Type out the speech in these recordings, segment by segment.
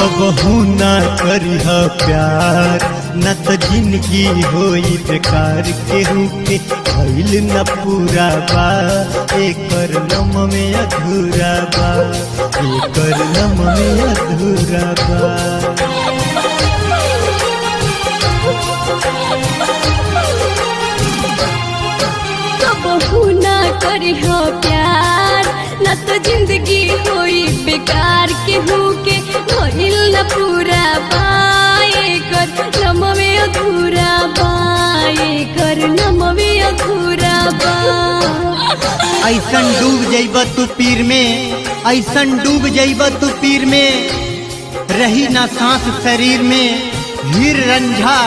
कबहू ना करिह प्यार न तो जिंदगी होई बेकार। केहू के भइल न पूरा बा एकर नम में अधूरा बा, एकर नम में अधूरा बा। कबहू ना करिह प्यार न तो जिंदगी होई बेकार। केहू के भइल न पूरा बा एकर नम में अधूरा बा, एकर नम में अधूरा बा। ऐसन डूब जइब तू पीर में, ऐसन डूब जइब तू पीर में, रही ना सांस शरीर में। हीर रंझा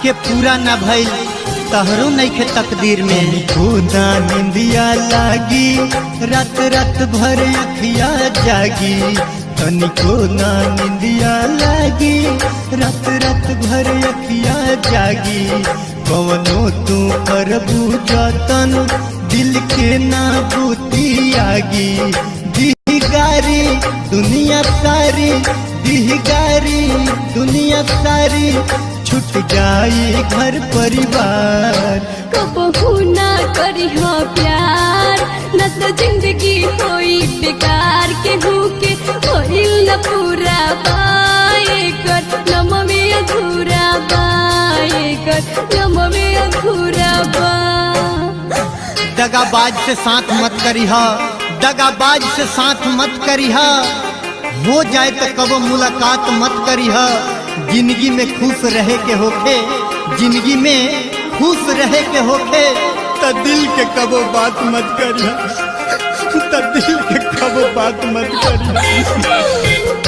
के पूरा न भइल तहरो नइखे तकदीर में। खुदा निंदिया लागी रात रात भर अखिया जागी, तनिको ना निंदिया लागी रात रात भर अखिया जागी। कवनो तू करबू जतन दिल के ना बूती आगी। दिहगारी दुनिया सारी, दिहगारी दुनिया सारी, छूट जाई घर परिवार। कबहू ना करिह प्यार न तो जिंदगी होई बेकार। केहू के भइल न पूरा बा एकर नम में अधूरा बा, एकर नम में अधूरा बा। दगाबाज से साथ मत करिह, दगाबाज से साथ मत करिह, हो जाए तो कब मुलाकात मत करिह। जिंदगी में खुश रहे के होखे, जिंदगी में खुश रहे के होखे, त दिल के कबो बात मत करिह, त दिल के कबो बात मत करिह।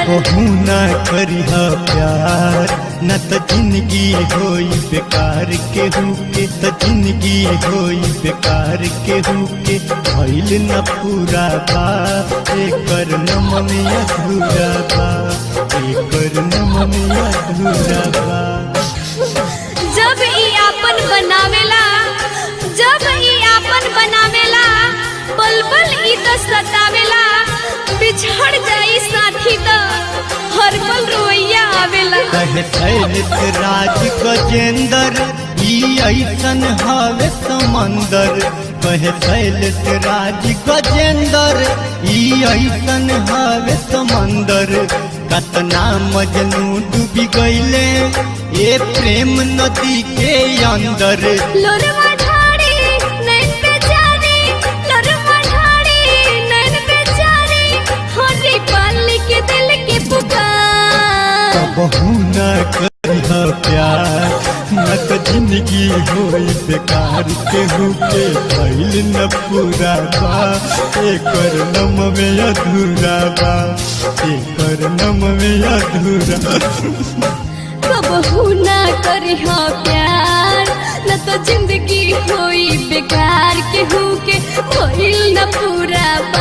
कबहू ना करिह प्यार न तो जिंदगी होई बेकार। केहू के तो जिंदगी होई बेकार। केहू के भइल न पूरा बा एकर नम में अधूरा बा, एकर नम में अधूरा बा। जब ई आपन बनावेला, जब ई आपन बनावेला, पल पल ई तो सतावेला। बिछड़ जाई साथी तो हर पल रोइया आवेला। कहे शैलेश राज गजेंद्र ई ऐसन हवे समंदर। कहे शैलेश राज गजेंद्र ई ऐसन हवे समंदर। कतना मजनू डूबी गईले ये प्रेम नदी के अंदर। लोरवा ढाड़ी नैन बेचारी, लोरवा ढाड़ी नैन बेचारी, होरी पाली के दिल के पुकार। कबहू ना करिह प्यार न तो जिंदगी होई बेकार। केहू के भइल न पूरा बा एकर नम में अधूरा बा, एकर नम में अधूरा। कबहू ना करिह प्यार न तो जिंदगी होई बेकार। केहू के भइल न पूरा